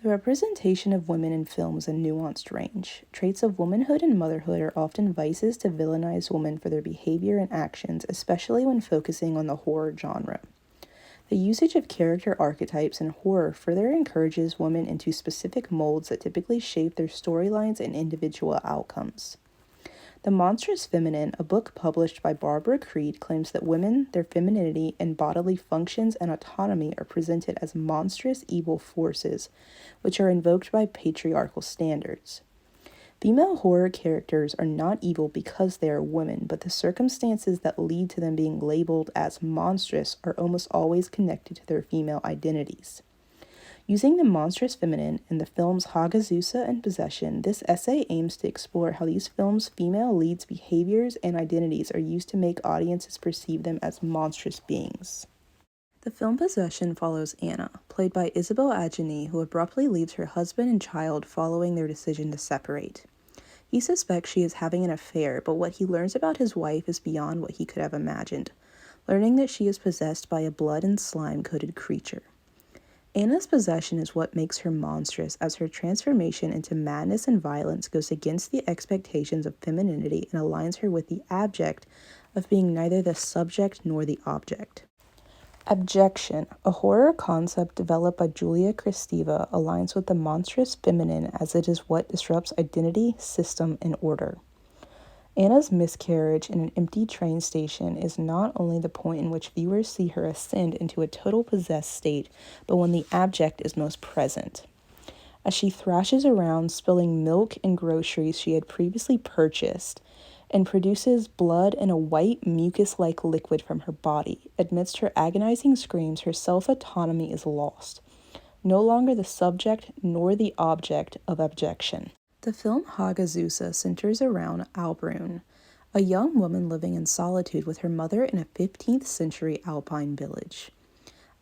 The representation of women in film is a nuanced range. Traits of womanhood and motherhood are often vices to villainize women for their behavior and actions, especially when focusing on the horror genre. The usage of character archetypes in horror further encourages women into specific molds that typically shape their storylines and individual outcomes. The Monstrous Feminine, a book published by Barbara Creed, claims that women, their femininity, and bodily functions and autonomy are presented as monstrous evil forces, which are invoked by patriarchal standards. Female horror characters are not evil because they are women, but the circumstances that lead to them being labeled as monstrous are almost always connected to their female identities. Using the monstrous feminine in the films Hagazusa and Possession, this essay aims to explore how these films' female leads' behaviors and identities are used to make audiences perceive them as monstrous beings. The film Possession follows Anna, played by Isabel Adjani, who abruptly leaves her husband and child following their decision to separate. He suspects she is having an affair, but what he learns about his wife is beyond what he could have imagined, learning that she is possessed by a blood and slime-coated creature. Anna's possession is what makes her monstrous, as her transformation into madness and violence goes against the expectations of femininity and aligns her with the abject of being neither the subject nor the object. Abjection, a horror concept developed by Julia Kristeva, aligns with the monstrous feminine as it is what disrupts identity, system, and order. Anna's miscarriage in an empty train station is not only the point in which viewers see her ascend into a total possessed state, but when the abject is most present. As she thrashes around, spilling milk and groceries she had previously purchased, and produces blood and a white mucus-like liquid from her body, amidst her agonizing screams, her self-autonomy is lost, no longer the subject nor the object of abjection. The film Hagazusa centers around Albrun, a young woman living in solitude with her mother in a 15th century Alpine village.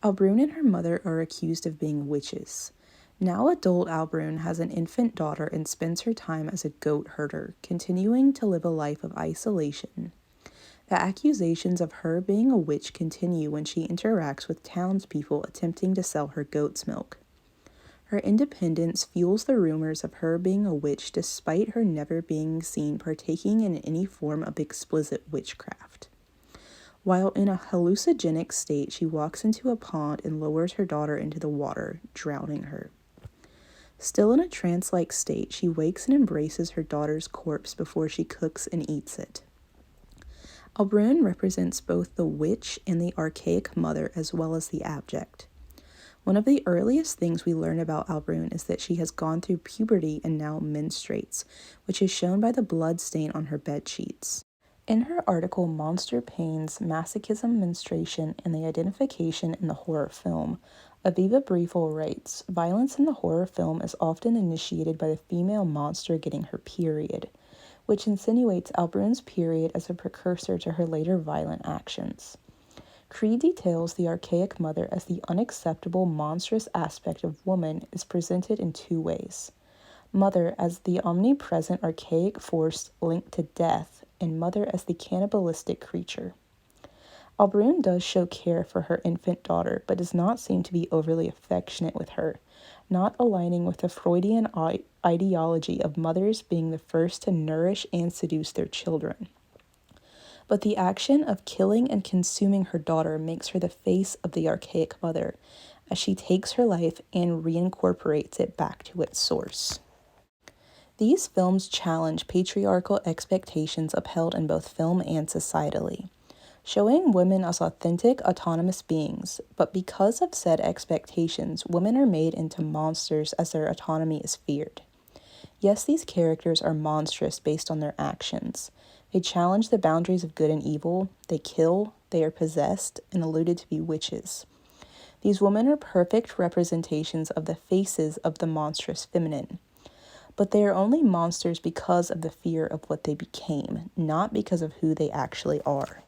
Albrun and her mother are accused of being witches. Now adult Albrun has an infant daughter and spends her time as a goat herder, continuing to live a life of isolation. The accusations of her being a witch continue when she interacts with townspeople attempting to sell her goat's milk. Her independence fuels the rumors of her being a witch despite her never being seen partaking in any form of explicit witchcraft. While in a hallucinogenic state, she walks into a pond and lowers her daughter into the water, drowning her. Still in a trance-like state, she wakes and embraces her daughter's corpse before she cooks and eats it. Albrun represents both the witch and the archaic mother as well as the abject. One of the earliest things we learn about Albrun is that she has gone through puberty and now menstruates, which is shown by the blood stain on her bedsheets. In her article Monster Pains, Masochism, Menstruation, and the Identification in the Horror Film, Aviva Briefel writes, violence in the horror film is often initiated by the female monster getting her period, which insinuates Albrun's period as a precursor to her later violent actions. Creed details the archaic mother as the unacceptable, monstrous aspect of woman is presented in two ways. Mother as the omnipresent archaic force linked to death, and mother as the cannibalistic creature. Albrun does show care for her infant daughter, but does not seem to be overly affectionate with her, not aligning with the Freudian ideology of mothers being the first to nourish and seduce their children. But the action of killing and consuming her daughter makes her the face of the archaic mother, as she takes her life and reincorporates it back to its source. These films challenge patriarchal expectations upheld in both film and societally, showing women as authentic, autonomous beings, but because of said expectations, women are made into monsters as their autonomy is feared. Yes, these characters are monstrous based on their actions. They challenge the boundaries of good and evil, they kill, they are possessed, and alluded to be witches. These women are perfect representations of the faces of the monstrous feminine. But they are only monsters because of the fear of what they became, not because of who they actually are.